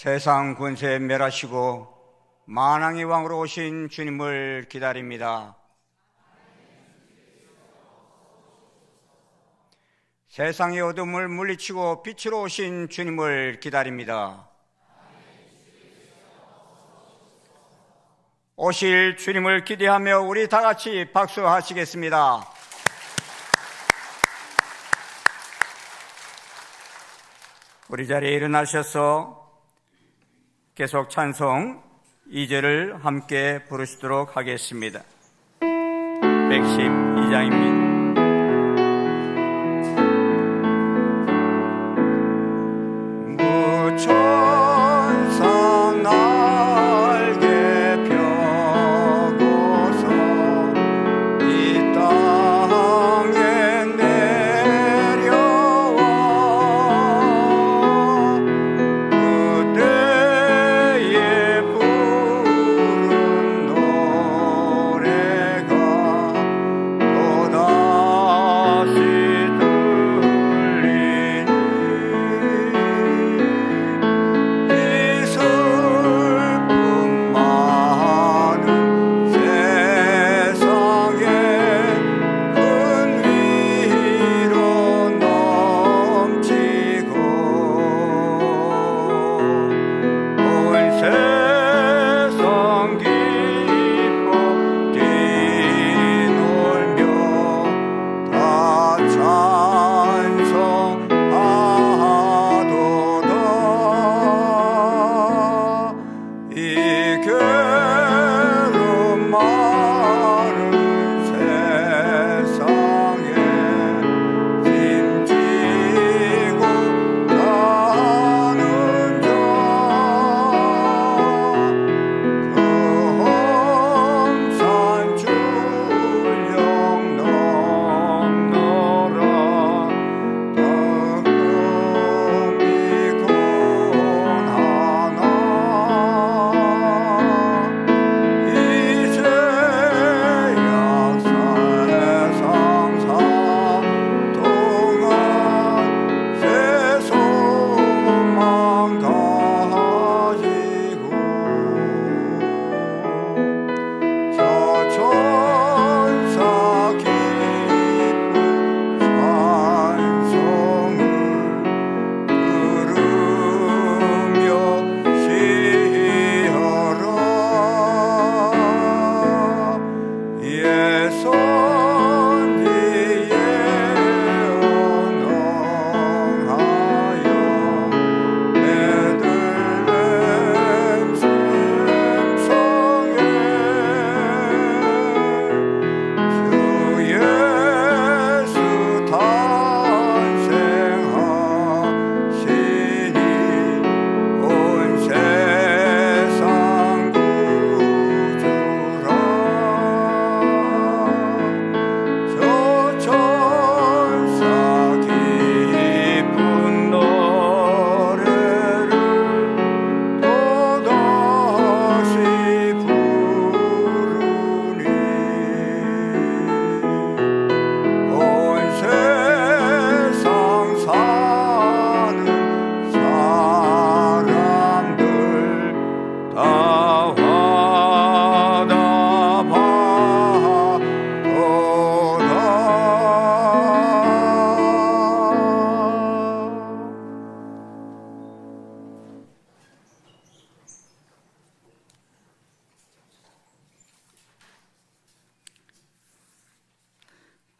세상 권세 멸하시고 만왕의 왕으로 오신 주님을 기다립니다. 세상의 어둠을 물리치고 빛으로 오신 주님을 기다립니다. 오실 주님을 기대하며 우리 다 같이 박수하시겠습니다. 우리 자리에 일어나셔서 계속 찬송 2절을 함께 부르시도록 하겠습니다. 112장입니다. 다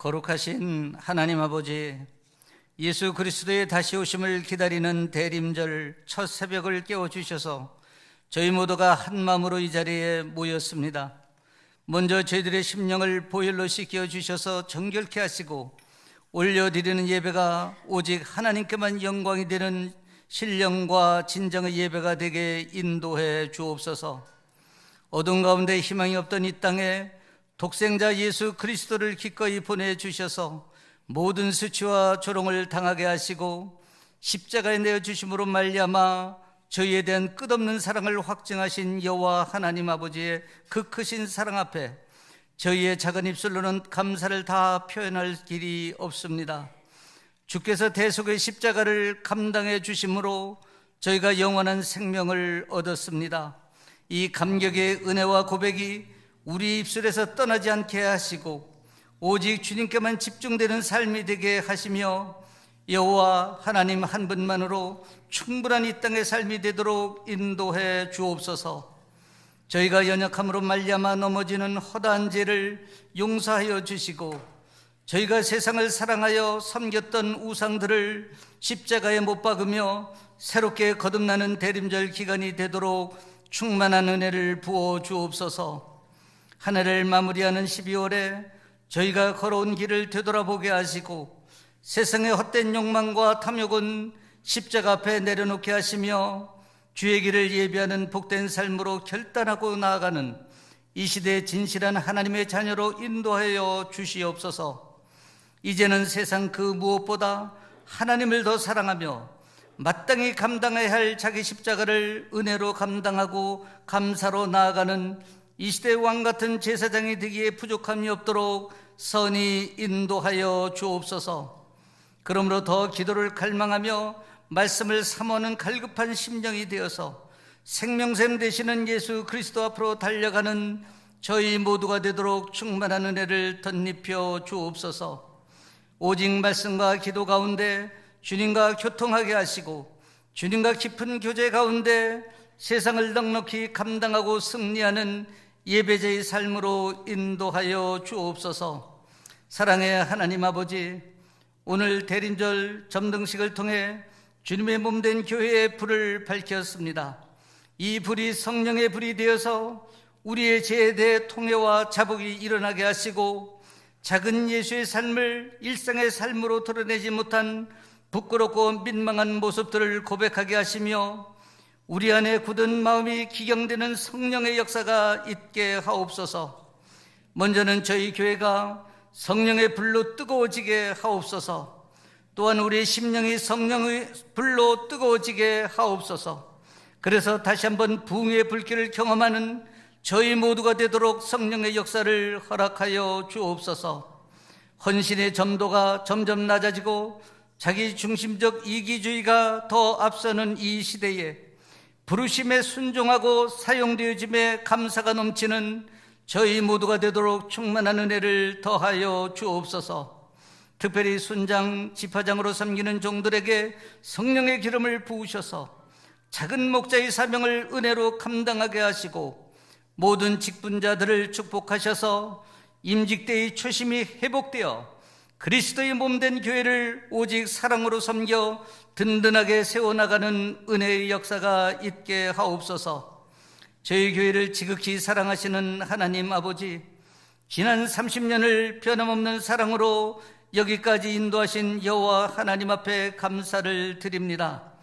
거룩하신 하나님 아버지, 예수 그리스도의 다시 오심을 기다리는 대림절 첫 새벽을 깨워주셔서 저희 모두가 한 마음으로 이 자리에 모였습니다. 먼저 저희들의 심령을 보혈로 씻겨주셔서 정결케 하시고 올려드리는 예배가 오직 하나님께만 영광이 되는 신령과 진정의 예배가 되게 인도해 주옵소서. 어둠 가운데 희망이 없던 이 땅에 독생자 예수 그리스도를 기꺼이 보내주셔서 모든 수치와 조롱을 당하게 하시고 십자가에 내어주심으로 말미암아 저희에 대한 끝없는 사랑을 확증하신 여호와 하나님 아버지의 그 크신 사랑 앞에 저희의 작은 입술로는 감사를 다 표현할 길이 없습니다. 주께서 대속의 십자가를 감당해 주심으로 저희가 영원한 생명을 얻었습니다. 이 감격의 은혜와 고백이 우리 입술에서 떠나지 않게 하시고 오직 주님께만 집중되는 삶이 되게 하시며 여호와 하나님 한 분만으로 충분한 이 땅의 삶이 되도록 인도해 주옵소서. 저희가 연약함으로 말미암아 넘어지는 허다한 죄를 용서하여 주시고 저희가 세상을 사랑하여 섬겼던 우상들을 십자가에 못 박으며 새롭게 거듭나는 대림절 기간이 되도록 충만한 은혜를 부어 주옵소서. 한 해를 마무리하는 12월에 저희가 걸어온 길을 되돌아보게 하시고 세상의 헛된 욕망과 탐욕은 십자가 앞에 내려놓게 하시며 주의 길을 예비하는 복된 삶으로 결단하고 나아가는 이 시대의 진실한 하나님의 자녀로 인도하여 주시옵소서. 이제는 세상 그 무엇보다 하나님을 더 사랑하며 마땅히 감당해야 할 자기 십자가를 은혜로 감당하고 감사로 나아가는 이 시대의 왕같은 제사장이 되기에 부족함이 없도록 선히 인도하여 주옵소서. 그러므로 더 기도를 갈망하며 말씀을 사모하는 갈급한 심령이 되어서 생명샘 되시는 예수 그리스도 앞으로 달려가는 저희 모두가 되도록 충만한 은혜를 덧입혀 주옵소서. 오직 말씀과 기도 가운데 주님과 교통하게 하시고 주님과 깊은 교제 가운데 세상을 넉넉히 감당하고 승리하는 예배자의 삶으로 인도하여 주옵소서. 사랑의 하나님 아버지, 오늘 대림절 점등식을 통해 주님의 몸된 교회의 불을 밝혔습니다. 이 불이 성령의 불이 되어서 우리의 죄에 대해 통회와 자복이 일어나게 하시고 작은 예수의 삶을 일상의 삶으로 드러내지 못한 부끄럽고 민망한 모습들을 고백하게 하시며 우리 안에 굳은 마음이 기경되는 성령의 역사가 있게 하옵소서. 먼저는 저희 교회가 성령의 불로 뜨거워지게 하옵소서. 또한 우리의 심령이 성령의 불로 뜨거워지게 하옵소서. 그래서 다시 한번 부흥의 불길을 경험하는 저희 모두가 되도록 성령의 역사를 허락하여 주옵소서. 헌신의 점도가 점점 낮아지고 자기 중심적 이기주의가 더 앞서는 이 시대에 부르심에 순종하고 사용되어짐에 감사가 넘치는 저희 모두가 되도록 충만한 은혜를 더하여 주옵소서. 특별히 순장, 지파장으로 섬기는 종들에게 성령의 기름을 부으셔서 작은 목자의 사명을 은혜로 감당하게 하시고 모든 직분자들을 축복하셔서 임직대의 초심이 회복되어 그리스도의 몸된 교회를 오직 사랑으로 섬겨 든든하게 세워나가는 은혜의 역사가 있게 하옵소서. 저희 교회를 지극히 사랑하시는 하나님 아버지, 지난 30년을 변함없는 사랑으로 여기까지 인도하신 여호와 하나님 앞에 감사를 드립니다.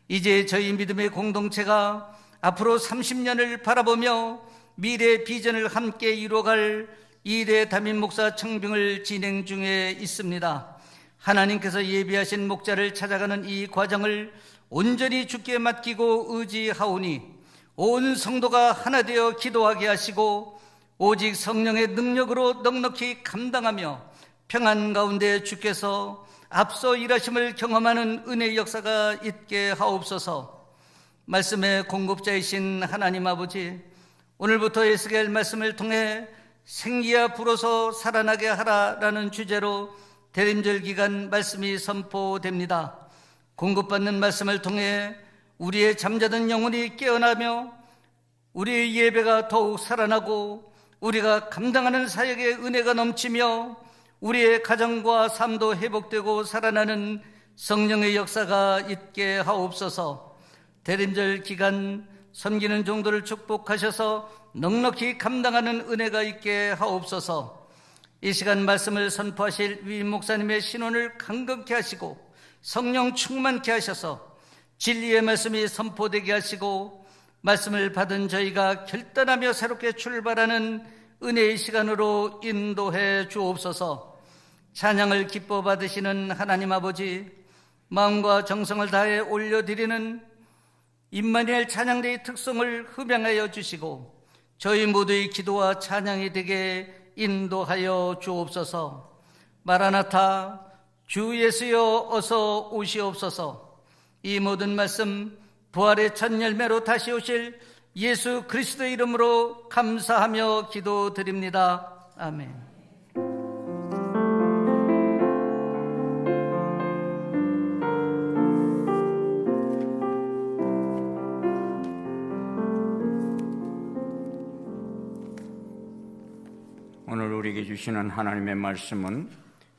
이제 저희 믿음의 공동체가 앞으로 30년을 바라보며 미래 비전을 함께 이루어갈 이대 담임 목사 청빙을 진행 중에 있습니다. 하나님께서 예비하신 목자를 찾아가는 이 과정을 온전히 주께 맡기고 의지하오니 온 성도가 하나 되어 기도하게 하시고 오직 성령의 능력으로 넉넉히 감당하며 평안 가운데 주께서 앞서 일하심을 경험하는 은혜의 역사가 있게 하옵소서. 말씀의 공급자이신 하나님 아버지, 오늘부터 에스겔 말씀을 통해 생기야 불어서 살아나게 하라라는 주제로 대림절 기간 말씀이 선포됩니다. 공급받는 말씀을 통해 우리의 잠자던 영혼이 깨어나며 우리의 예배가 더욱 살아나고 우리가 감당하는 사역의 은혜가 넘치며 우리의 가정과 삶도 회복되고 살아나는 성령의 역사가 있게 하옵소서. 대림절 기간 섬기는 종들을 축복하셔서 넉넉히 감당하는 은혜가 있게 하옵소서. 이 시간 말씀을 선포하실 위임 목사님의 신원을 강건케 하시고 성령 충만케 하셔서 진리의 말씀이 선포되게 하시고 말씀을 받은 저희가 결단하며 새롭게 출발하는 은혜의 시간으로 인도해 주옵소서. 찬양을 기뻐 받으시는 하나님 아버지, 마음과 정성을 다해 올려드리는 임마누엘 찬양대의 특성을 흠양하여 주시고 저희 모두의 기도와 찬양이 되게 인도하여 주옵소서. 마라나타, 주 예수여 어서 오시옵소서. 이 모든 말씀 부활의 첫 열매로 다시 오실 예수 그리스도의 이름으로 감사하며 기도드립니다. 아멘. 오늘 우리에게 주시는 하나님의 말씀은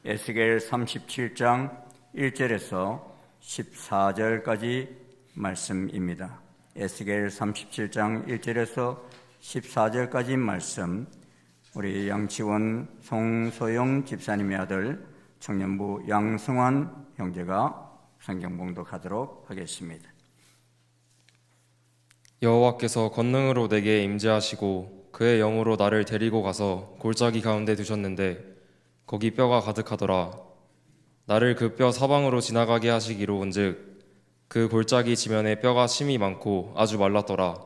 에스겔 37장 1절에서 14절까지 말씀입니다. 에스겔 37장 1절에서 14절까지 말씀, 우리 양치원 송소영 집사님의 아들 청년부 양승환 형제가 성경 봉독하도록 하겠습니다. 여호와께서 권능으로 내게 임재하시고 그의 영으로 나를 데리고 가서 골짜기 가운데 두셨는데 거기 뼈가 가득하더라. 나를 그 뼈 사방으로 지나가게 하시기로 온즉 그 골짜기 지면에 뼈가 심이 많고 아주 말랐더라.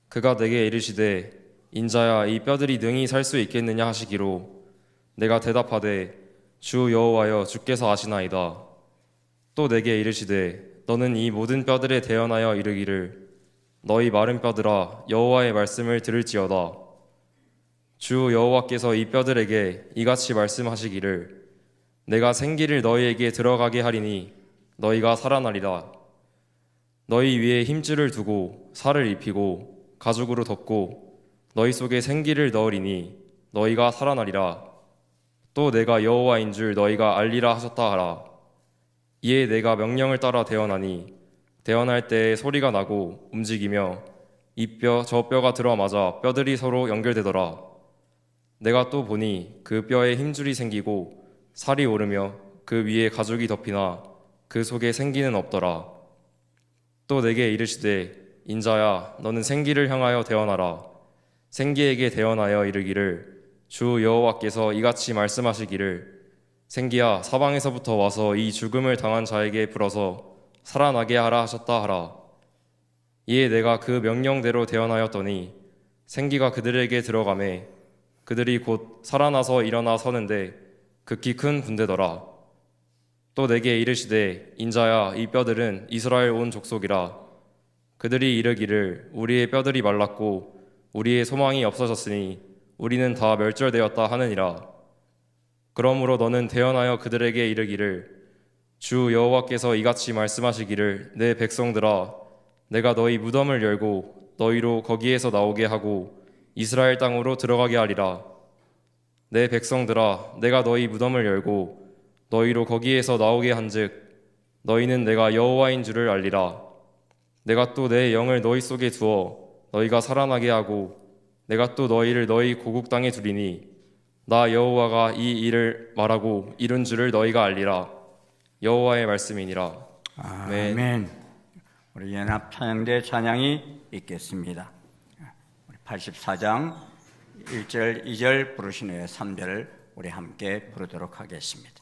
그가 내게 이르시되 인자야 이 뼈들이 능히 살 수 있겠느냐 하시기로 내가 대답하되 주 여호와여 주께서 아시나이다. 또 내게 이르시되 너는 이 모든 뼈들에 대언하여 이르기를 너희 마른 뼈들아 여호와의 말씀을 들을지어다. 주 여호와께서 이 뼈들에게 이같이 말씀하시기를 내가 생기를 너희에게 들어가게 하리니 너희가 살아나리라. 너희 위에 힘줄을 두고 살을 입히고 가죽으로 덮고 너희 속에 생기를 넣으리니 너희가 살아나리라. 또 내가 여호와인 줄 너희가 알리라 하셨다 하라. 이에 내가 명령을 따라 대언하니 대언할 때에 소리가 나고 움직이며 이 뼈 저 뼈가 들어맞아 뼈들이 서로 연결되더라. 내가 또 보니 그 뼈에 힘줄이 생기고 살이 오르며 그 위에 가죽이 덮이나 그 속에 생기는 없더라. 또 내게 이르시되 인자야 너는 생기를 향하여 대언하라. 생기에게 대언하여 이르기를 주 여호와께서 이같이 말씀하시기를 생기야 사방에서부터 와서 이 죽음을 당한 자에게 불어서 살아나게 하라 하셨다 하라. 이에 내가 그 명령대로 대언하였더니 생기가 그들에게 들어가매 그들이 곧 살아나서 일어나 서는데 극히 큰 군대더라. 또 내게 이르시되 인자야 이 뼈들은 이스라엘 온 족속이라. 그들이 이르기를 우리의 뼈들이 말랐고 우리의 소망이 없어졌으니 우리는 다 멸절되었다 하느니라. 그러므로 너는 대언하여 그들에게 이르기를 주 여호와께서 이같이 말씀하시기를 내 백성들아 내가 너희 무덤을 열고 너희로 거기에서 나오게 하고 이스라엘 땅으로 들어가게 하리라. 내 백성들아 내가 너희 무덤을 열고 너희로 거기에서 나오게 한즉 너희는 내가 여호와인 줄을 알리라. 내가 또 내 영을 너희 속에 두어 너희가 살아나게 하고 내가 또 너희를 너희 고국 땅에 두리니 나 여호와가 이 일을 말하고 이룬 줄을 너희가 알리라. 여호와의 말씀이니라. 아멘. 우리 연합 찬양대 찬양이 있겠습니다. 우리 84장 1절 2절 부르신 후에 3절을 우리 함께 부르도록 하겠습니다.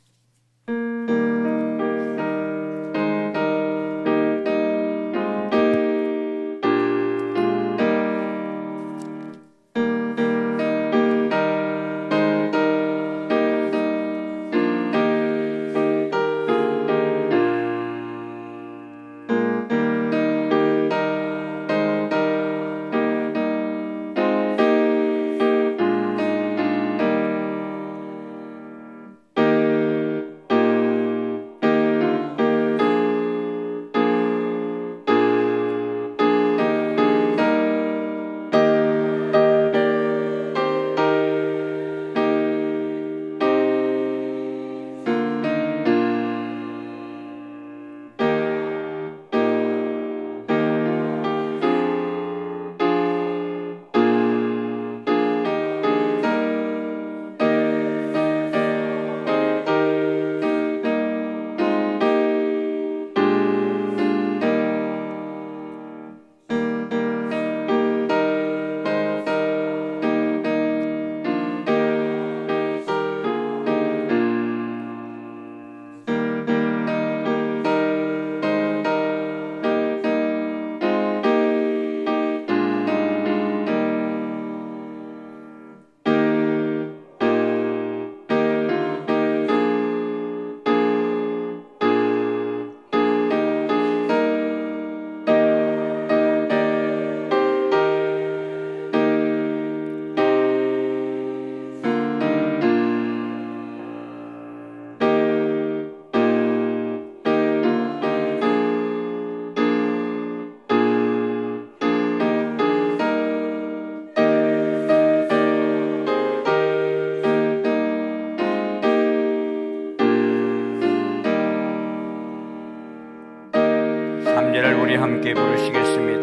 대림제를 우리 함께 부르시겠습니다.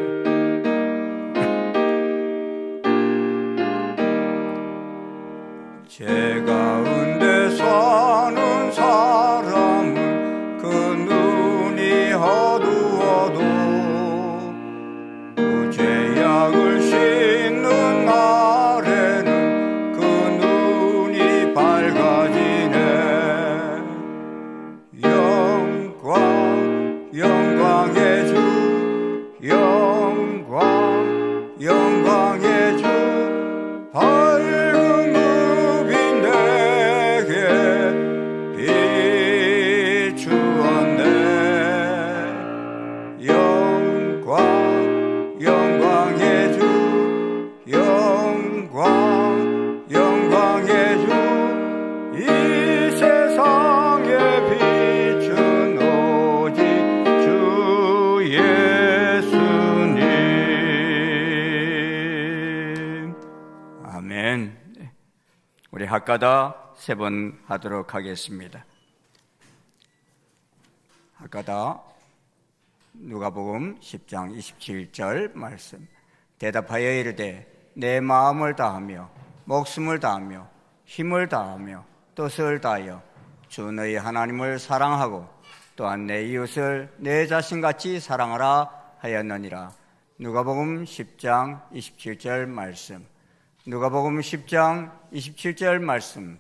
제 가운데 사는 사람은 그 눈이 어두워도 그 죄악을 씻는 날에는 그 눈이 밝아지네. 영광의 주, 영광의 주, 밝은 눈이 내게 비추었네. 영광의 주, 영광의 주, 이 세상에 비춘 오직 주 예수님. 아멘. 우리 학가다 세 번 하도록 하겠습니다. 학가다 누가복음 10장 27절 말씀. 대답하여 이르되 내 마음을 다하며 목숨을 다하며 힘을 다하며 뜻을 다하여 주 너희 하나님을 사랑하고 또한 내 이웃을 내 자신같이 사랑하라 하였느니라. 누가복음 10장 27절 말씀. 누가복음 10장 27절 말씀.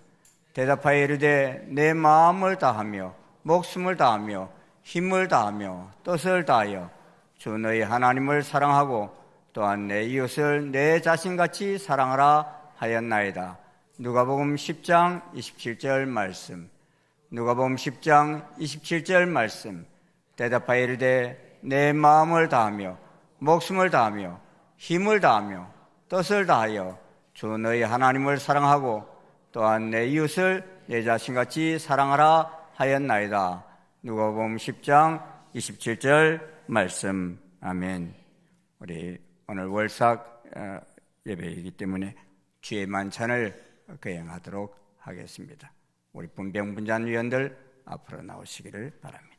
대답하여 이르되 내 마음을 다하며 목숨을 다하며 힘을 다하며 뜻을 다하여 주 너희 하나님을 사랑하고 또한 내 이웃을 내 자신같이 사랑하라 하였나이다. 누가복음 10장 27절 말씀. 누가복음 10장 27절 말씀. 대답하여 이르되 내 마음을 다하며 목숨을 다하며 힘을 다하며 뜻을 다하여 주 너희 하나님을 사랑하고 또한 내 이웃을 내 자신같이 사랑하라 하였나이다. 누가복음 10장 27절 말씀. 아멘. 우리 오늘 월삭 예배이기 때문에 주의 만찬을 거행하도록 하겠습니다. 우리 분병분잔위원들 앞으로 나오시기를 바랍니다.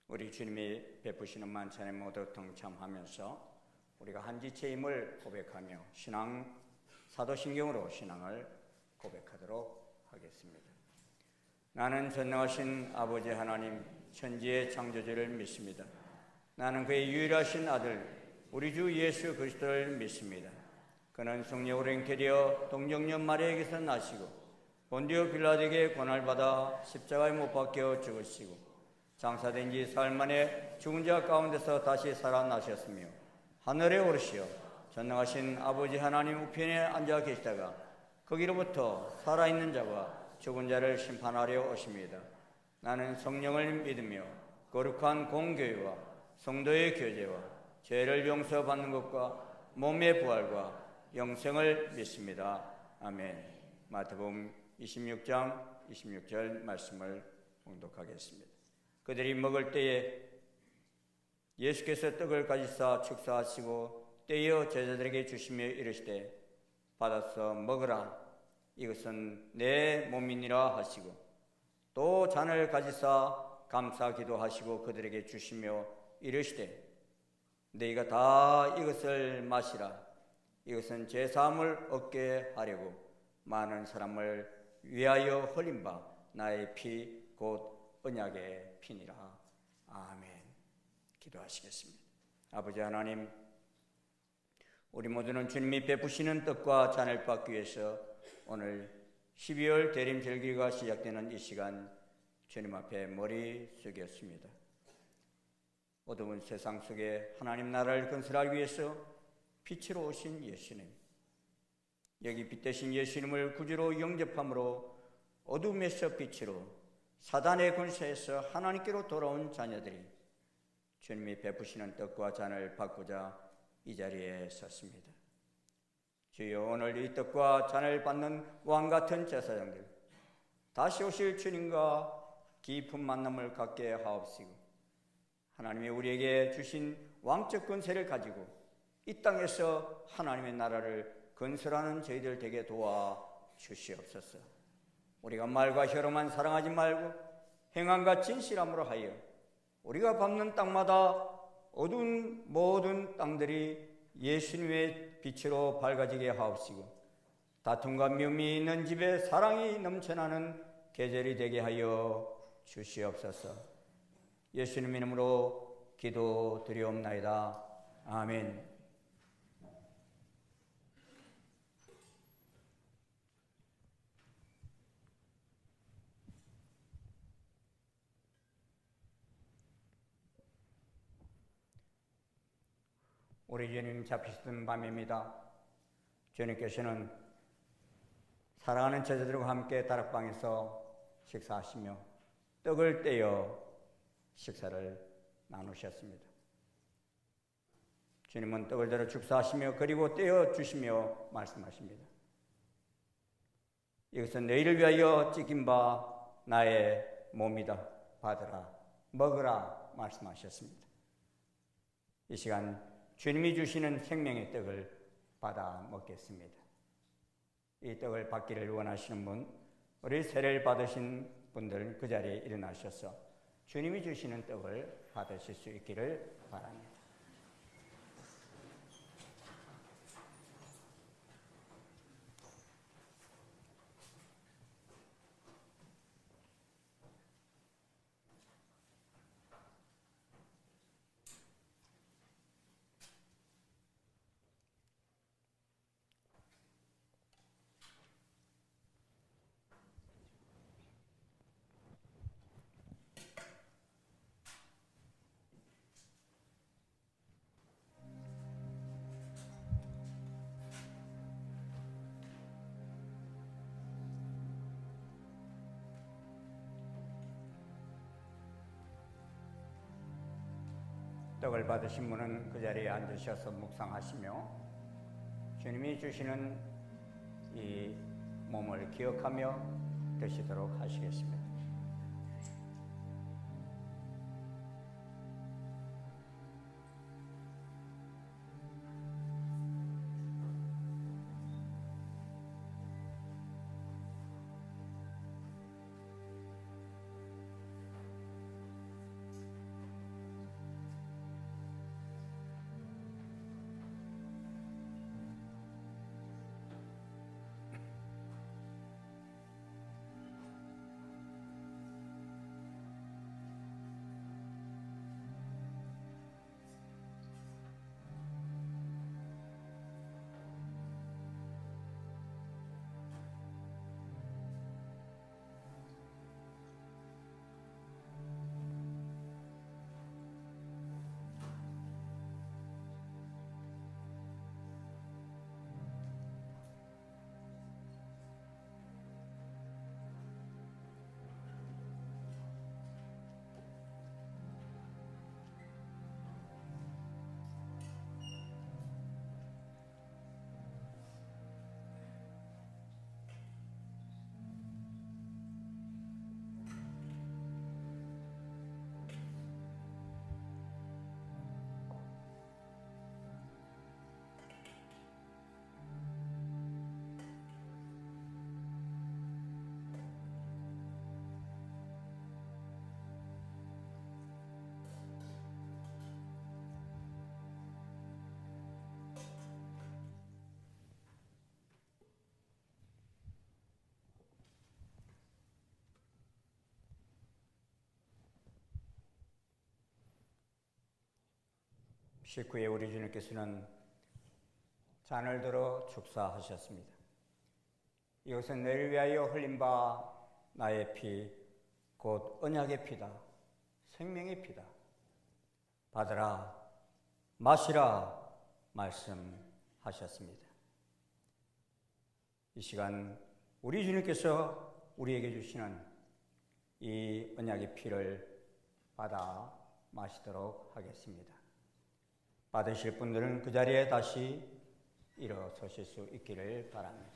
우리 주님이 베푸시는 만찬에 모두 동참하면서 우리가 한 지체임을 고백하며 사도신경으로 신앙을 고백하도록 하겠습니다. 나는 전능하신 아버지 하나님 천지의 창조주를 믿습니다. 나는 그의 유일하신 아들 우리 주 예수 그리스도를 믿습니다. 그는 성령으로 잉태되어 동정녀 마리아에게서 나시고 본디오 빌라도에게 고난받아 십자가에 못 박혀 죽으시고 장사된 지 사흘 만에 죽은 자 가운데서 다시 살아나셨으며 하늘에 오르시어 전능하신 아버지 하나님 우편에 앉아 계시다가 거기로부터 살아있는 자와 죽은 자를 심판하려 오십니다. 나는 성령을 믿으며 거룩한 공교회와 성도의 교제와 죄를 용서받는 것과 몸의 부활과 영생을 믿습니다. 아멘. 마태복음 26장 26절 말씀을 봉독하겠습니다. 그들이 먹을 때에 예수께서 떡을 가지사 축사하시고 떼어 제자들에게 주시며 이르시되 받아서 먹으라 이것은 내 몸이니라 하시고 또 잔을 가지사 감사 기도하시고 그들에게 주시며 이르시되 너희가 다 이것을 마시라 이것은 제 사함을 얻게 하려고 많은 사람을 위하여 흘린 바 나의 피 곧 언약의 피니라. 아멘. 기도하시겠습니다. 아버지 하나님, 우리 모두는 주님이 베푸시는 떡과 잔을 받기 위해서 오늘 12월 대림절기가 시작되는 이 시간 주님 앞에 머리 숙였습니다. 어두운 세상 속에 하나님 나라를 건설하기 위해서 빛으로 오신 예수님, 여기 빛 대신 예수님을 구주로 영접함으로 어둠에서 빛으로 사단의 권세에서 하나님께로 돌아온 자녀들이 주님이 베푸시는 떡과 잔을 받고자 이 자리에 섰습니다. 주여, 오늘 이 떡과 잔을 받는 왕같은 제사장들, 다시 오실 주님과 깊은 만남을 갖게 하옵시고, 하나님이 우리에게 주신 왕적 권세를 가지고 이 땅에서 하나님의 나라를 건설하는 저희들 되게 도와 주시옵소서. 우리가 말과 혀로만 사랑하지 말고 행함과 진실함으로 하여 우리가 밟는 땅마다 어두운 모든 땅들이 예수님의 빛으로 밝아지게 하옵시고, 다툼과 미움이 있는 집에 사랑이 넘쳐나는 계절이 되게 하여 주시옵소서. 예수님 이름으로 기도드리옵나이다. 아멘. 우리 주님 잡히시던 밤입니다. 주님께서는 사랑하는 제자들과 함께 다락방에서 식사하시며 떡을 떼어 식사를 나누셨습니다. 주님은 떡을 들어 축사하시며 그리고 떼어 주시며 말씀하십니다. 이것은 너희를 위하여 찢긴 바 나의 몸이다. 받으라, 먹으라 말씀하셨습니다. 이 시간 주님이 주시는 생명의 떡을 받아 먹겠습니다. 이 떡을 받기를 원하시는 분, 우리 세례를 받으신 분들은 그 자리에 일어나셔서 주님이 주시는 떡을 받으실 수 있기를 바랍니다. 떡을 받으신 분은 그 자리에 앉으셔서 묵상하시며 주님이 주시는 이 몸을 기억하며 드시도록 하시겠습니다. 식후에 우리 주님께서는 잔을 들어 축사하셨습니다. 이것은 너희를 위하여 흘린 바 나의 피, 곧 언약의 피다. 생명의 피다. 받으라, 마시라 말씀하셨습니다. 이 시간 우리 주님께서 우리에게 주시는 이 언약의 피를 받아 마시도록 하겠습니다. 받으실 분들은 그 자리에 다시 일어서실 수 있기를 바랍니다.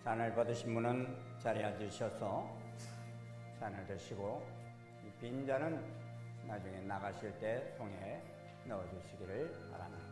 잔을 받으신 분은 자리에 앉으셔서 잔을 드시고 이 빈 잔은 나중에 나가실 때 통에 넣어주시기를 바랍니다.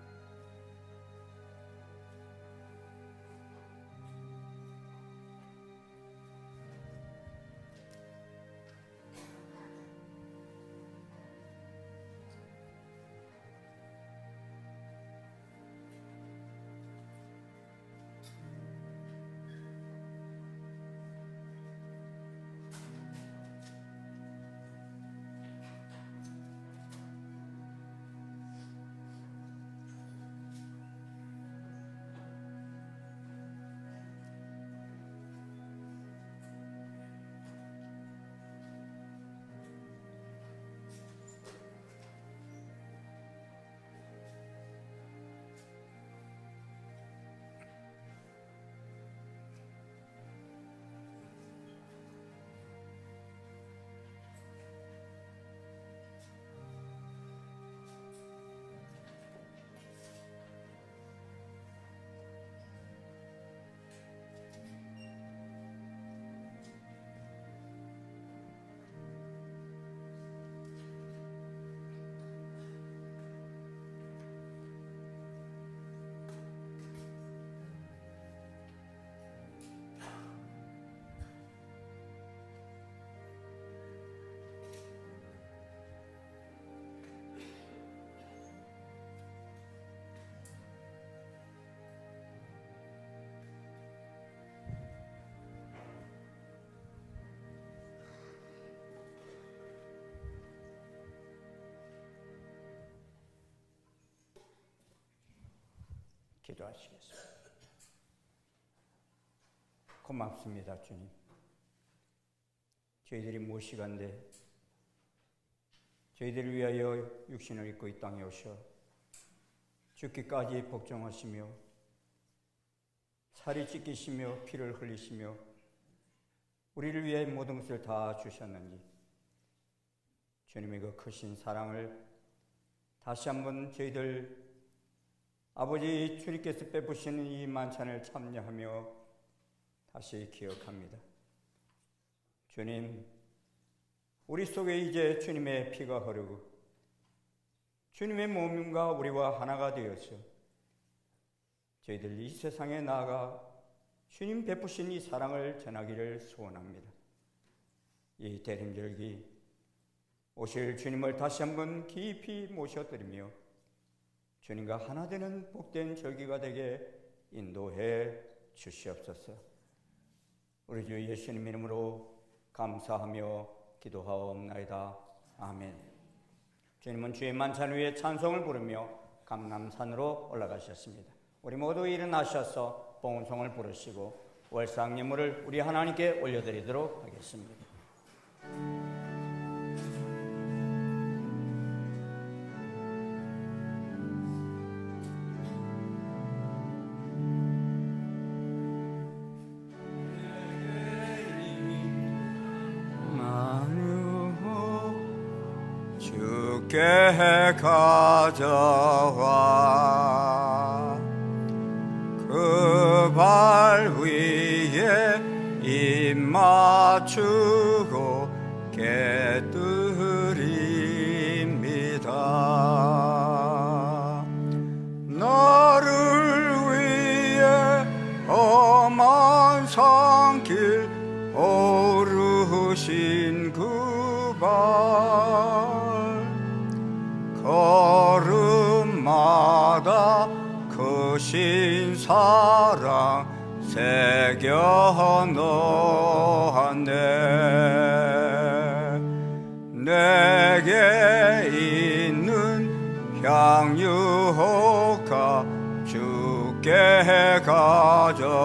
기도하시겠습니다. 고맙습니다, 주님. 저희들이 무엇이간데 저희들을 위하여 육신을 입고 이 땅에 오셔 죽기까지 복종하시며 살이 찢기시며 피를 흘리시며 우리를 위해 모든 것을 다 주셨는지 주님의 그 크신 사랑을 다시 한번 저희들 아버지 주님께서 베푸시는 이 만찬을 참여하며 다시 기억합니다. 주님, 우리 속에 이제 주님의 피가 흐르고 주님의 몸과 우리와 하나가 되어서 저희들 이 세상에 나아가 주님 베푸신 이 사랑을 전하기를 소원합니다. 이 대림절기 오실 주님을 다시 한번 깊이 모셔드리며 주님과 하나 되는 복된 절기가 되게 인도해 주시옵소서. 우리 주 예수님 이름으로 감사하며 기도하옵나이다. 아멘. 주님은 주의 만찬 위에 찬송을 부르며 감람산으로 올라가셨습니다. 우리 모두 일어나셔서 봉송을 부르시고 월상 예물을 우리 하나님께 올려드리도록 하겠습니다. 주께 가져와 그 발 위에 입 맞추고 깨뜨립니다. 나를 위해 험한 산길 오르신 그 발 걸음마다 그 주신 사랑 새겨 놓았네. 내게 있는 향유가 주께 가져와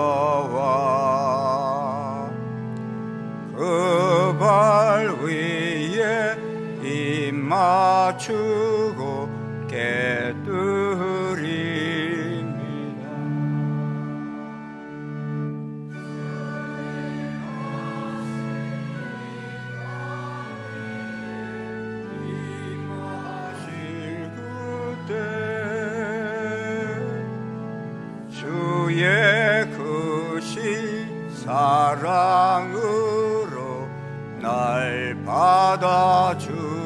그 발 위에 입 맞추고 깨뜨립니다. 임하실 그때 주의 크신 사랑으로 날 받아주소서.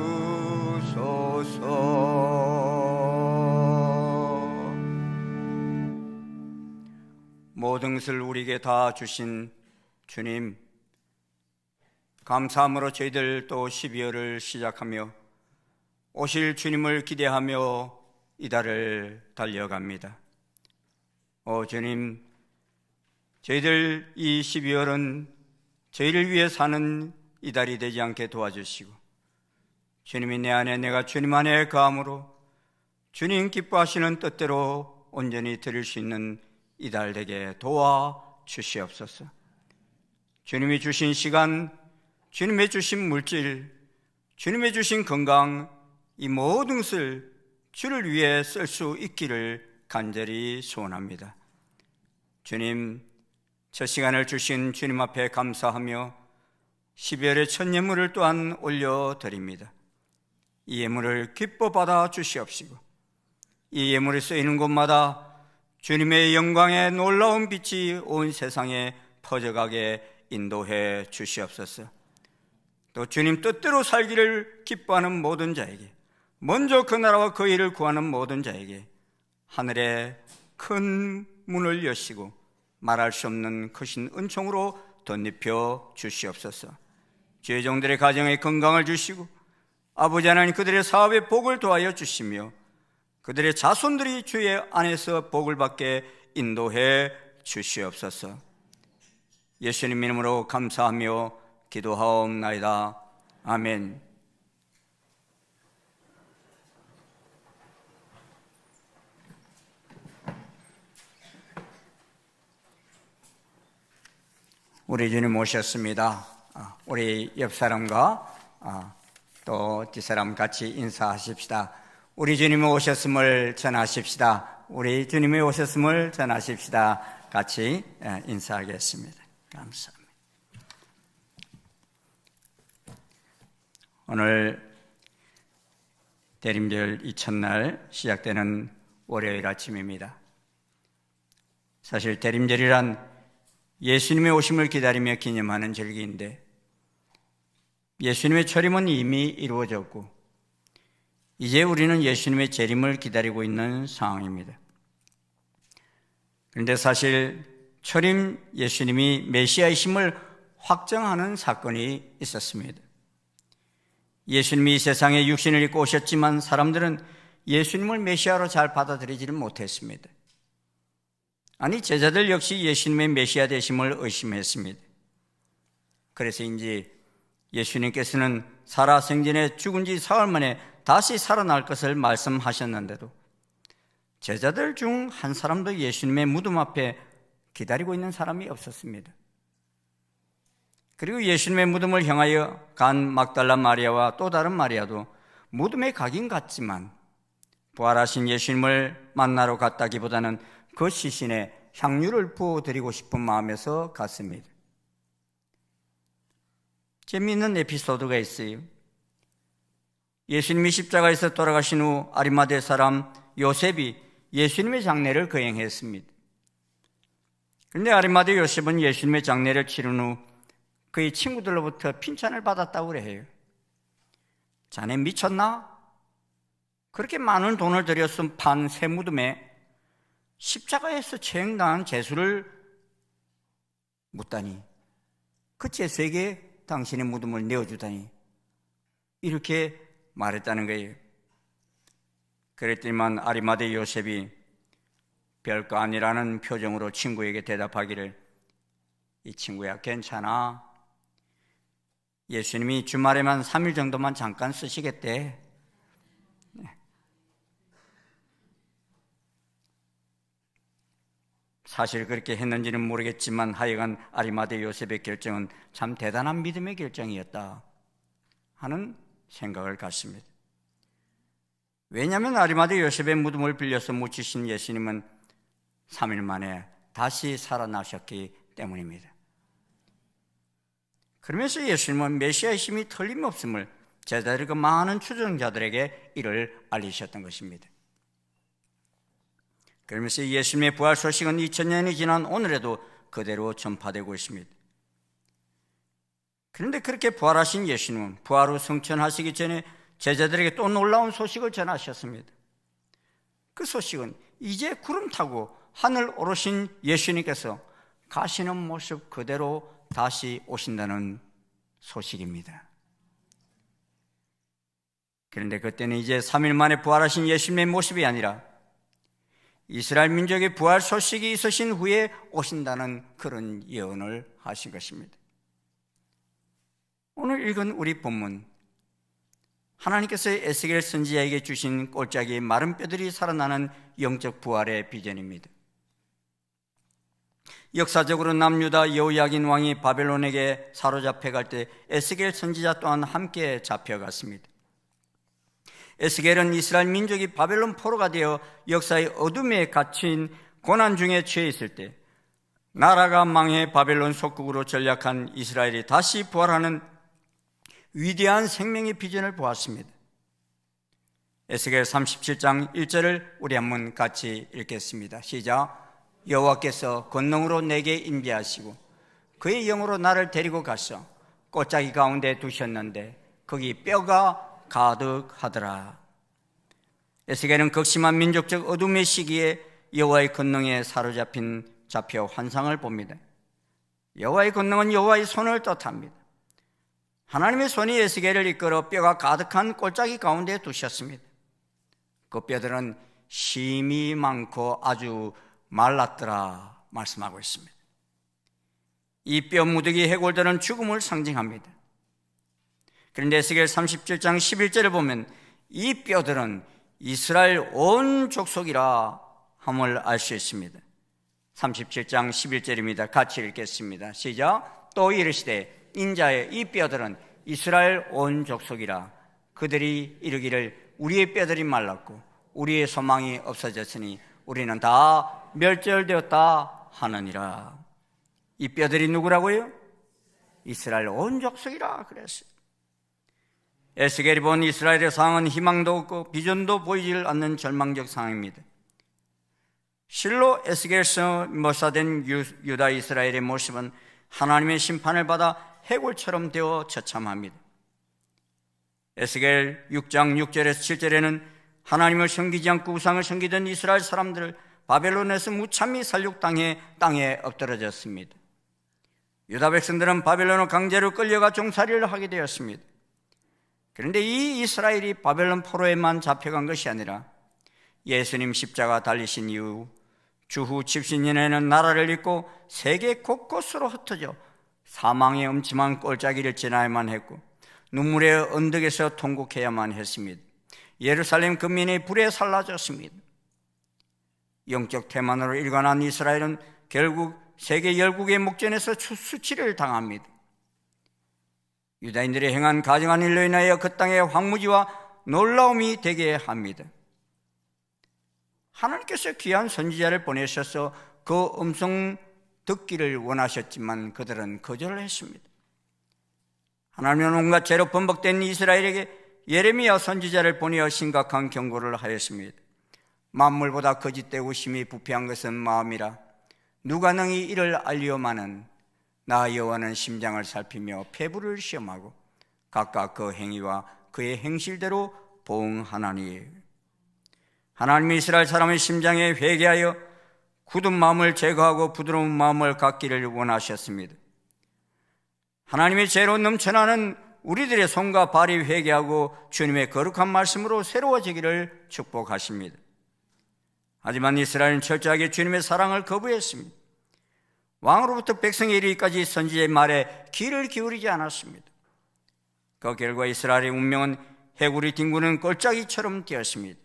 모든 것을 우리에게 다 주신 주님, 감사함으로 저희들 또 12월을 시작하며 오실 주님을 기대하며 이달을 달려갑니다. 주님, 저희들 이 12월은 저희를 위해 사는 이달이 되지 않게 도와주시고, 주님이 내 안에 내가 주님 안에 거함으로 주님 기뻐하시는 뜻대로 온전히 드릴 수 있는 이달 되게 도와주시옵소서. 주님이 주신 시간, 주님이 주신 물질, 주님이 주신 건강, 이 모든 것을 주를 위해 쓸 수 있기를 간절히 소원합니다. 주님, 저 시간을 주신 주님 앞에 감사하며 12월의 첫 예물을 또한 올려드립니다. 이 예물을 기뻐 받아 주시옵시고, 이 예물이 쓰이는 곳마다 주님의 영광의 놀라운 빛이 온 세상에 퍼져가게 인도해 주시옵소서. 또 주님 뜻대로 살기를 기뻐하는 모든 자에게, 먼저 그 나라와 그 일을 구하는 모든 자에게 하늘의 큰 문을 여시고 말할 수 없는 크신 은총으로 덧입혀 주시옵소서. 주의 종들의 가정에 건강을 주시고 아버지 하나님 그들의 사업에 복을 더하여 주시며 그들의 자손들이 주의 안에서 복을 받게 인도해 주시옵소서. 예수님 이름으로 감사하며 기도하옵나이다. 아멘. 우리 주님 오셨습니다. 우리 옆 사람과 또 뒷사람 같이 인사하십시다. 우리 주님이 오셨음을 전하십시다. 우리 주님이 오셨음을 전하십시다. 같이 인사하겠습니다. 감사합니다. 오늘 대림절 이튿날 시작되는 월요일 아침입니다. 사실 대림절이란 예수님의 오심을 기다리며 기념하는 절기인데 예수님의 초림은 이미 이루어졌고 이제 우리는 예수님의 재림을 기다리고 있는 상황입니다. 그런데 사실 초림 예수님이 메시아이심을 확정하는 사건이 있었습니다. 예수님이 이 세상에 육신을 입고 오셨지만 사람들은 예수님을 메시아로 잘 받아들이지를 못했습니다. 아니, 제자들 역시 예수님의 메시아 되심을 의심했습니다. 그래서인지 예수님께서는 살아생전에 죽은 지 사흘 만에 다시 살아날 것을 말씀하셨는데도 제자들 중 한 사람도 예수님의 무덤 앞에 기다리고 있는 사람이 없었습니다. 그리고 예수님의 무덤을 향하여 간 막달라 마리아와 또 다른 마리아도 무덤에 가긴 갔지만 부활하신 예수님을 만나러 갔다기보다는 그 시신에 향유를 부어드리고 싶은 마음에서 갔습니다. 재미있는 에피소드가 있어요. 예수님이 십자가에서 돌아가신 후 아리마대 사람 요셉이 예수님의 장례를 거행했습니다. 그런데 아리마대 요셉은 예수님의 장례를 치른 후 그의 친구들로부터 핀찬을 받았다고 그래요. 자네 미쳤나? 그렇게 많은 돈을 들여서 판 새 무덤에 십자가에서 체행당한 죄수를 묻다니, 그 죄수에게 당신의 무덤을 내어주다니, 이렇게 말했다는 거예요. 그랬더니만 아리마대 요셉이 별거 아니라는 표정으로 친구에게 대답하기를, 이 친구야 괜찮아. 예수님이 주말에만 3일 정도만 잠깐 쓰시겠대. 사실 그렇게 했는지는 모르겠지만 하여간 아리마대 요셉의 결정은 참 대단한 믿음의 결정이었다 하는 생각을 갖습니다. 왜냐하면 아리마대 요셉의 무덤을 빌려서 묻히신 예수님은 3일 만에 다시 살아나셨기 때문입니다. 그러면서 예수님은 메시아의 힘이 틀림없음을 제자들과 많은 추종자들에게 이를 알리셨던 것입니다. 그러면서 예수님의 부활 소식은 2000년이 지난 오늘에도 그대로 전파되고 있습니다. 그런데 그렇게 부활하신 예수님은 부활 후 승천하시기 전에 제자들에게 또 놀라운 소식을 전하셨습니다. 그 소식은 이제 구름 타고 하늘 오르신 예수님께서 가시는 모습 그대로 다시 오신다는 소식입니다. 그런데 그때는 이제 3일 만에 부활하신 예수님의 모습이 아니라 이스라엘 민족의 부활 소식이 있으신 후에 오신다는 그런 예언을 하신 것입니다. 오늘 읽은 우리 본문, 하나님께서 에스겔 선지자에게 주신 꼴짝이의 마른 뼈들이 살아나는 영적 부활의 비전입니다. 역사적으로 남유다 여호야긴 왕이 바벨론에게 사로잡혀 갈 때 에스겔 선지자 또한 함께 잡혀갔습니다. 에스겔은 이스라엘 민족이 바벨론 포로가 되어 역사의 어둠에 갇힌 고난 중에 처해 있을 때 나라가 망해 바벨론 속국으로 전락한 이스라엘이 다시 부활하는 위대한 생명의 비전을 보았습니다. 에스겔 37장 1절을 우리 한번 같이 읽겠습니다. 시작. 여호와께서 권능으로 내게 임재하시고 그의 영으로 나를 데리고 가서 꽃자기 가운데 두셨는데 거기 뼈가 가득하더라. 에스겔은 극심한 민족적 어둠의 시기에 여호와의 권능에 잡혀 환상을 봅니다. 여호와의 권능은 여호와의 손을 뜻합니다. 하나님의 손이 에스겔을 이끌어 뼈가 가득한 골짜기 가운데 두셨습니다. 그 뼈들은 심이 많고 아주 말랐더라 말씀하고 있습니다. 이 뼈 무더기 해골들은 죽음을 상징합니다. 그런데 에스겔 37장 11절을 보면 이 뼈들은 이스라엘 온 족속이라 함을 알 수 있습니다. 37장 11절입니다. 같이 읽겠습니다. 시작. 또 이르시되 인자의 이 뼈들은 이스라엘 온 족속이라. 그들이 이르기를 우리의 뼈들이 말랐고 우리의 소망이 없어졌으니 우리는 다 멸절되었다 하느니라. 이 뼈들이 누구라고요? 이스라엘 온 족속이라 그랬어요. 에스겔이 본 이스라엘의 상황은 희망도 없고 비전도 보이질 않는 절망적 상황입니다. 실로 에스겔서 묘사된 유다 이스라엘의 모습은 하나님의 심판을 받아 해골처럼 되어 처참합니다. 에스겔 6장 6절에서 7절에는 하나님을 섬기지 않고 우상을 섬기던 이스라엘 사람들을 바벨론에서 무참히 살육당해 땅에 엎드러졌습니다. 유다 백성들은 바벨론으로 강제로 끌려가 종살이를 하게 되었습니다. 그런데 이 이스라엘이 바벨론 포로에만 잡혀간 것이 아니라 예수님 십자가 달리신 이후 주후 70년에는 나라를 잃고 세계 곳곳으로 흩어져 사망의 음침한 꼴짜기를 지나야만 했고 눈물의 언덕에서 통곡해야만 했습니다. 예루살렘 근민이 불에 살라졌습니다. 영적 태만으로 일관한 이스라엘은 결국 세계 열국의 목전에서 수치를 당합니다. 유다인들이 행한 가증한 일로 인하여 그 땅의 황무지와 놀라움이 되게 합니다. 하나님께서 귀한 선지자를 보내셔서 그 음성 듣기를 원하셨지만 그들은 거절을 했습니다. 하나님은 온갖 죄로 번복된 이스라엘에게 예레미야 선지자를 보내어 심각한 경고를 하였습니다. 만물보다 거짓되고 심히 부패한 것은 마음이라 누가 능히 이를 알리오마는 나 여호와는 심장을 살피며 폐부를 시험하고 각각 그 행위와 그의 행실대로 보응하나니. 하나님이 이스라엘 사람의 심장에 회개하여 굳은 마음을 제거하고 부드러운 마음을 갖기를 원하셨습니다. 하나님의 죄로 넘쳐나는 우리들의 손과 발이 회개하고 주님의 거룩한 말씀으로 새로워지기를 축복하십니다. 하지만 이스라엘은 철저하게 주님의 사랑을 거부했습니다. 왕으로부터 백성에 이르기까지 선지자의 말에 귀를 기울이지 않았습니다. 그 결과 이스라엘의 운명은 해골이 뒹구는 골짜기처럼 되었습니다.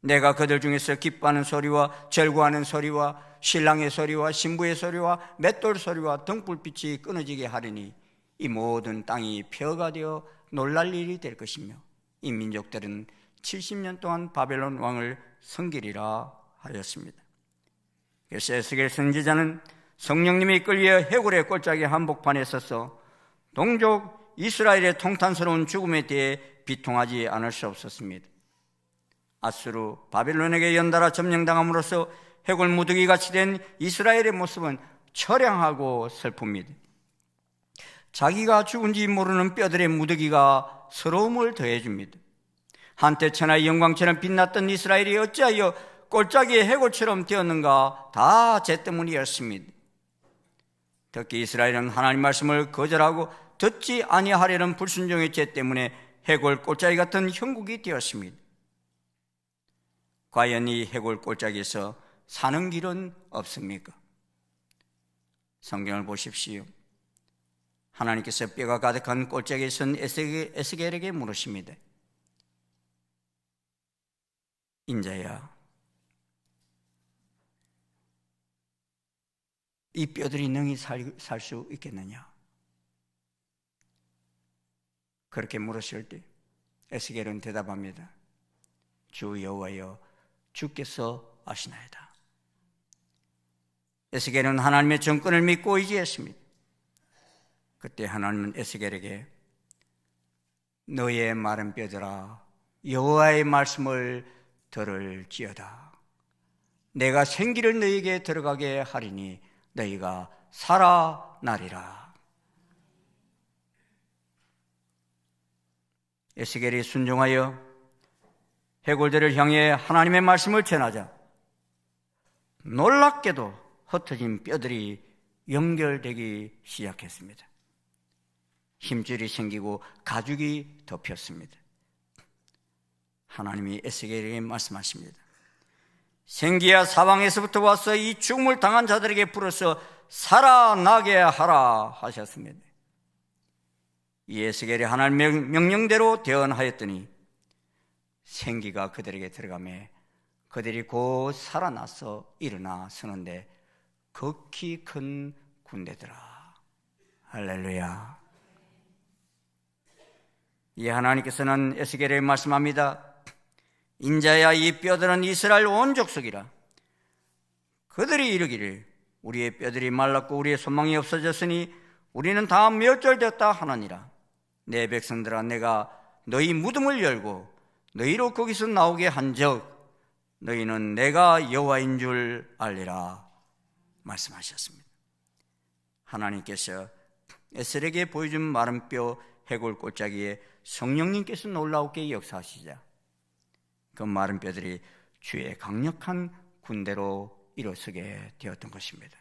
내가 그들 중에서 기뻐하는 소리와 절구하는 소리와 신랑의 소리와 신부의 소리와 맷돌 소리와 등불빛이 끊어지게 하리니 이 모든 땅이 폐허가 되어 놀랄 일이 될 것이며 이 민족들은 70년 동안 바벨론 왕을 섬기리라 하였습니다. 그래서 에스겔 선지자는 성령님이 이끌려 해골의 골짜기 한복판에 서서 동족 이스라엘의 통탄스러운 죽음에 대해 비통하지 않을 수 없었습니다. 아수르 바벨론에게 연달아 점령당함으로써 해골 무더기 같이 된 이스라엘의 모습은 처량하고 슬픕니다. 자기가 죽은지 모르는 뼈들의 무더기가 서러움을 더해줍니다. 한때 천하의 영광처럼 빛났던 이스라엘이 어찌하여 골짜기의 해골처럼 되었는가? 다 제 때문이었습니다. 특히 이스라엘은 하나님 말씀을 거절하고 듣지 아니하려는 불순종의 죄 때문에 해골 골짜기 같은 형국이 되었습니다. 과연 이 해골 골짜기에서 사는 길은 없습니까? 성경을 보십시오. 하나님께서 뼈가 가득한 골짜기에 선 에스겔에게 물으십니다. 인자야, 이 뼈들이 능히 살 수 있겠느냐? 그렇게 물었을 때 에스겔은 대답합니다. 주 여호와여, 주께서 아시나이다. 에스겔은 하나님의 정권을 믿고 의지했습니다. 그때 하나님은 에스겔에게 너의 마른 뼈들아, 여호와의 말씀을 들을지어다. 내가 생기를 너희에게 들어가게 하리니 너희가 살아나리라. 에스겔이 순종하여 해골들을 향해 하나님의 말씀을 전하자 놀랍게도 흩어진 뼈들이 연결되기 시작했습니다. 힘줄이 생기고 가죽이 덮였습니다. 하나님이 에스겔에게 말씀하십니다. 생기야 사방에서부터 와서 이 죽음을 당한 자들에게 불어서 살아나게 하라 하셨습니다. 이 에스겔이 하나님의 명령대로 대언하였더니 생기가 그들에게 들어가매 그들이 곧 살아나서 일어나 서는데 극히 큰 군대더라. 할렐루야. 이 하나님께서는 에스겔에게 말씀합니다. 인자야, 이 뼈들은 이스라엘 온 족속이라. 그들이 이르기를 우리의 뼈들이 말랐고 우리의 소망이 없어졌으니 우리는 다 멸절되었다 하느니라. 내 백성들아, 내가 너희 무덤을 열고 너희로 거기서 나오게 한즉 너희는 내가 여호와인 줄 알리라 말씀하셨습니다. 하나님께서 에스겔에게 보여준 마른 뼈 해골 골짜기에 성령님께서 놀라우게 역사하시자 그 마른 뼈들이 주의 강력한 군대로 일어서게 되었던 것입니다.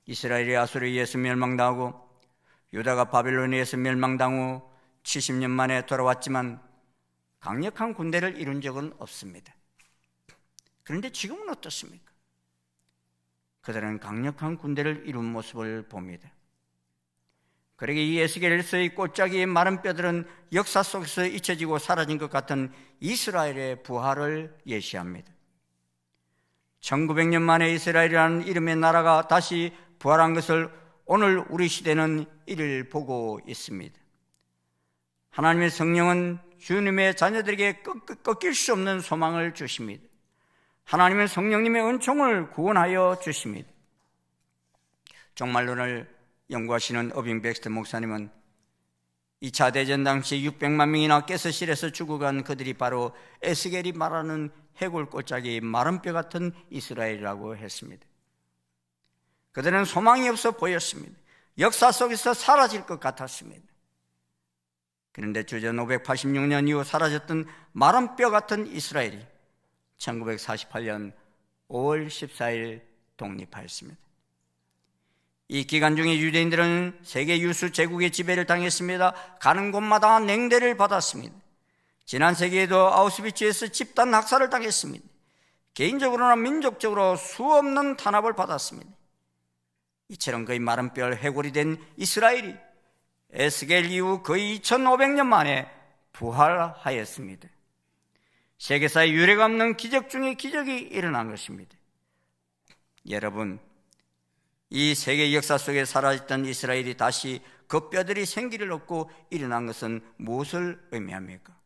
이스라엘이 아수르에 의해서 멸망당하고 유다가 바벨론에 의해서 멸망당 후 70년 만에 돌아왔지만 강력한 군대를 이룬 적은 없습니다. 그런데 지금은 어떻습니까? 그들은 강력한 군대를 이룬 모습을 봅니다. 그러게 이 에스겔서의 골짜기의 마른 뼈들은 역사 속에서 잊혀지고 사라진 것 같은 이스라엘의 부활을 예시합니다. 1900년 만에 이스라엘이라는 이름의 나라가 다시 부활한 것을 오늘 우리 시대는 이를 보고 있습니다. 하나님의 성령은 주님의 자녀들에게 꺾일 수 없는 소망을 주십니다. 하나님은 성령님의 은총을 구원하여 주십니다. 종말론을 연구하시는 어빙 백스터 목사님은 2차 대전 당시 600만 명이나 가스실에서 죽어간 그들이 바로 에스겔이 말하는 해골 골짜기 마른 뼈 같은 이스라엘이라고 했습니다. 그들은 소망이 없어 보였습니다. 역사 속에서 사라질 것 같았습니다. 그런데 주전 586년 이후 사라졌던 마른 뼈 같은 이스라엘이 1948년 5월 14일 독립하였습니다. 이 기간 중에 유대인들은 세계 유수 제국의 지배를 당했습니다. 가는 곳마다 냉대를 받았습니다. 지난 세기에도 아우슈비츠에서 집단 학살을 당했습니다. 개인적으로나 민족적으로 수없는 탄압을 받았습니다. 이처럼 거의 마른 뼈 해골이 된 이스라엘이 에스겔 이후 거의 2500년 만에 부활하였습니다. 세계사의 유례가 없는 기적 중에 기적이 일어난 것입니다. 여러분, 이 세계 역사 속에 사라졌던 이스라엘이 다시 그 뼈들이 생기를 얻고 일어난 것은 무엇을 의미합니까?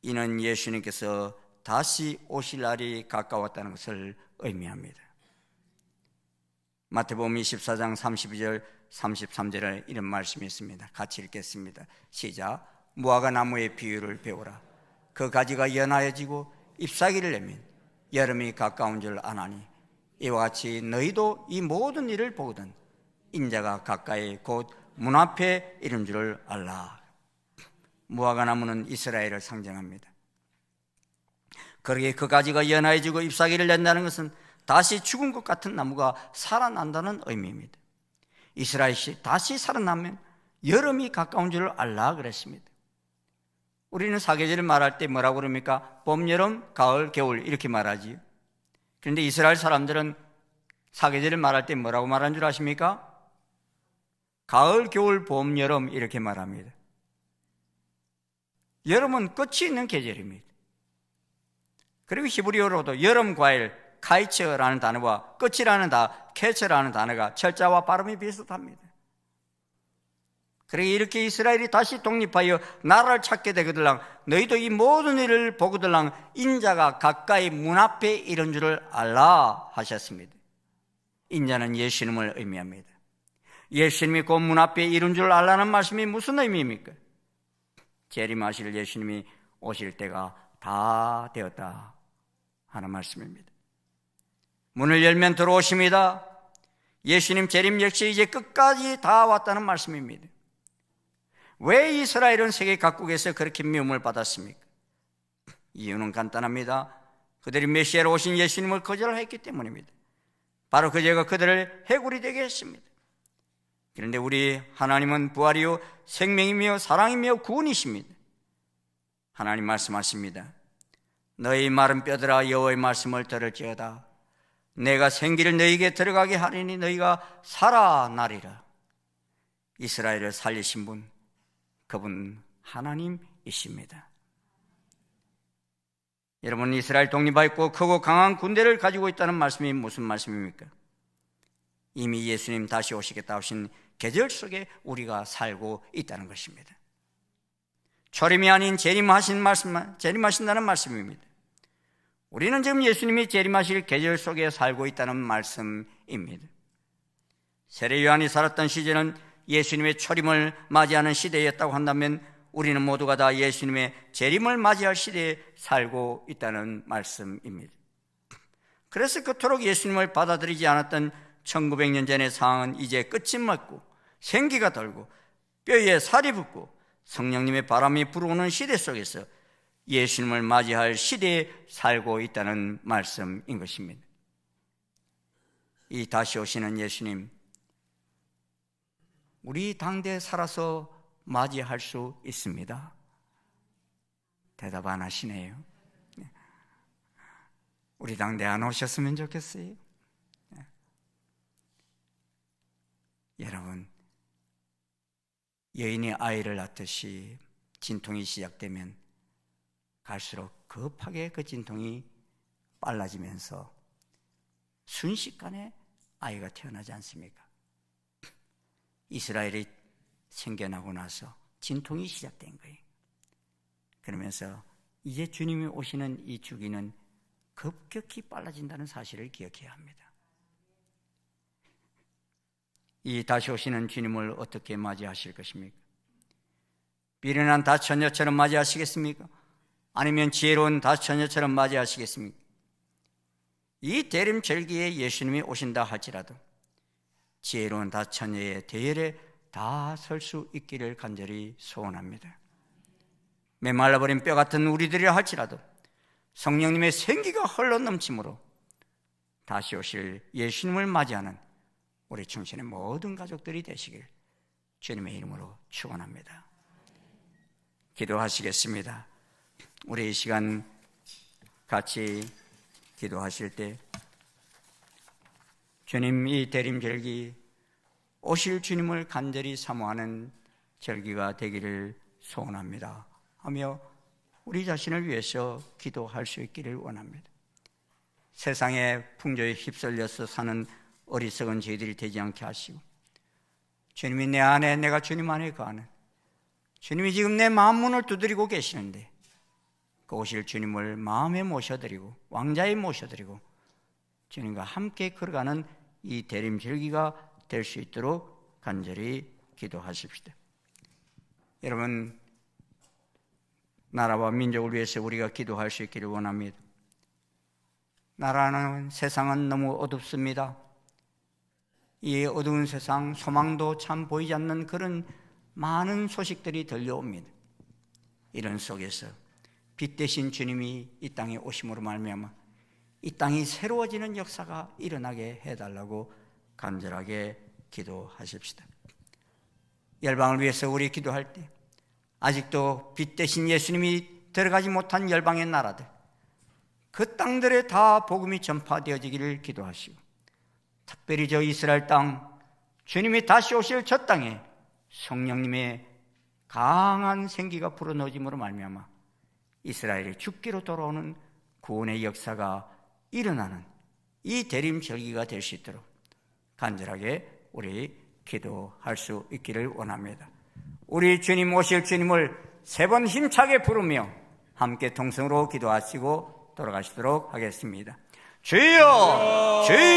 이는 예수님께서 다시 오실 날이 가까웠다는 것을 의미합니다. 마태복음 24장 32절 33절에 이런 말씀이 있습니다. 같이 읽겠습니다. 시작. 무화과 나무의 비유를 배우라. 그 가지가 연하여지고 잎사귀를 내면 여름이 가까운 줄 아나니 이와 같이 너희도 이 모든 일을 보거든 인자가 가까이 곧 문 앞에 이른 줄을 알라. 무화과 나무는 이스라엘을 상징합니다. 그러기에 그 가지가 연하여지고 잎사귀를 낸다는 것은 다시 죽은 것 같은 나무가 살아난다는 의미입니다. 이스라엘이 다시 살아나면 여름이 가까운 줄을 알라 그랬습니다. 우리는 사계절을 말할 때 뭐라고 그럽니까? 봄, 여름, 가을, 겨울 이렇게 말하지요. 그런데 이스라엘 사람들은 사계절을 말할 때 뭐라고 말하는 줄 아십니까? 가을, 겨울, 봄, 여름 이렇게 말합니다. 여름은 끝이 있는 계절입니다. 그리고 히브리어로도 여름 과일 카이처라는 단어와 끝이라는 케처라는 단어가 철자와 발음이 비슷합니다. 그러게 이렇게 이스라엘이 다시 독립하여 나라를 찾게 되거들랑 너희도 이 모든 일을 보거들랑 인자가 가까이 문 앞에 이른 줄을 알라 하셨습니다. 인자는 예수님을 의미합니다. 예수님이 곧 문 앞에 이른 줄 알라는 말씀이 무슨 의미입니까? 재림하실 예수님이 오실 때가 다 되었다 하는 말씀입니다. 문을 열면 들어오십니다. 예수님 재림 역시 이제 끝까지 다 왔다는 말씀입니다. 왜 이스라엘은 세계 각국에서 그렇게 미움을 받았습니까? 이유는 간단합니다. 그들이 메시아로 오신 예수님을 거절했기 때문입니다. 바로 그 죄가 그들을 해골이 되게 했습니다. 그런데 우리 하나님은 부활이요 생명이며 사랑이며 구원이십니다. 하나님 말씀하십니다. 너희 마른 뼈들아 여호와의 말씀을 들을지어다. 내가 생기를 너희에게 들어가게 하리니 너희가 살아나리라. 이스라엘을 살리신 분, 그분 하나님이십니다. 여러분, 이스라엘 독립하였고 크고 강한 군대를 가지고 있다는 말씀이 무슨 말씀입니까? 이미 예수님 다시 오시겠다 하신 계절 속에 우리가 살고 있다는 것입니다. 초림이 아닌 재림하신다는 말씀입니다. 우리는 지금 예수님이 재림하실 계절 속에 살고 있다는 말씀입니다. 세례 요한이 살았던 시대는 예수님의 초림을 맞이하는 시대였다고 한다면 우리는 모두가 다 예수님의 재림을 맞이할 시대에 살고 있다는 말씀입니다. 그래서 그토록 예수님을 받아들이지 않았던 1900년 전의 상황은 이제 끝이 맞고 생기가 돌고 뼈에 살이 붙고 성령님의 바람이 불어오는 시대 속에서 예수님을 맞이할 시대에 살고 있다는 말씀인 것입니다. 이 다시 오시는 예수님, 우리 당대에 살아서 맞이할 수 있습니다. 대답 안 하시네요. 우리 당대 안 오셨으면 좋겠어요. 여러분, 여인이 아이를 낳듯이 진통이 시작되면 갈수록 급하게 그 진통이 빨라지면서 순식간에 아이가 태어나지 않습니까? 이스라엘이 생겨나고 나서 진통이 시작된 거예요. 그러면서 이제 주님이 오시는 이 주기는 급격히 빨라진다는 사실을 기억해야 합니다. 이 다시 오시는 주님을 어떻게 맞이하실 것입니까? 미련한 다처녀처럼 맞이하시겠습니까? 아니면 지혜로운 다처녀처럼 맞이하시겠습니까? 이 대림절기에 예수님이 오신다 할지라도 지혜로운 다처녀의 대열에 다 설 수 있기를 간절히 소원합니다. 메말라버린 뼈 같은 우리들이라 할지라도 성령님의 생기가 흘러넘침으로 다시 오실 예수님을 맞이하는 우리 충신의 모든 가족들이 되시길 주님의 이름으로 축원합니다. 기도하시겠습니다. 우리 이 시간 같이 기도하실 때 주님, 이 대림절기 오실 주님을 간절히 사모하는 절기가 되기를 소원합니다 하며 우리 자신을 위해서 기도할 수 있기를 원합니다. 세상의 풍조에 휩쓸려서 사는 어리석은 저희들이 되지 않게 하시고 주님이 내 안에, 내가 주님 안에 거하는, 주님이 지금 내 마음 문을 두드리고 계시는데 그 오실 주님을 마음에 모셔드리고 왕자에 모셔드리고 주님과 함께 걸어가는 이 대림절기가 될 수 있도록 간절히 기도하십시다. 여러분, 나라와 민족을 위해서 우리가 기도할 수 있기를 원합니다. 나라는, 세상은 너무 어둡습니다. 이 어두운 세상, 소망도 참 보이지 않는 그런 많은 소식들이 들려옵니다. 이런 속에서 빛 대신 주님이 이 땅에 오심으로 말미암아 이 땅이 새로워지는 역사가 일어나게 해달라고 간절하게 기도하십시다. 열방을 위해서 우리 기도할 때 아직도 빛 대신 예수님이 들어가지 못한 열방의 나라들, 그 땅들에 다 복음이 전파되어지기를 기도하시고 특별히 저 이스라엘 땅, 주님이 다시 오실 저 땅에 성령님의 강한 생기가 불어넣어짐으로 말미암아 이스라엘이 죽기로 돌아오는 구원의 역사가 일어나는 이 대림절기가 될 수 있도록 간절하게 우리 기도할 수 있기를 원합니다. 우리 주님, 오실 주님을 세 번 힘차게 부르며 함께 통성으로 기도하시고 돌아가시도록 하겠습니다. 주여, 주여.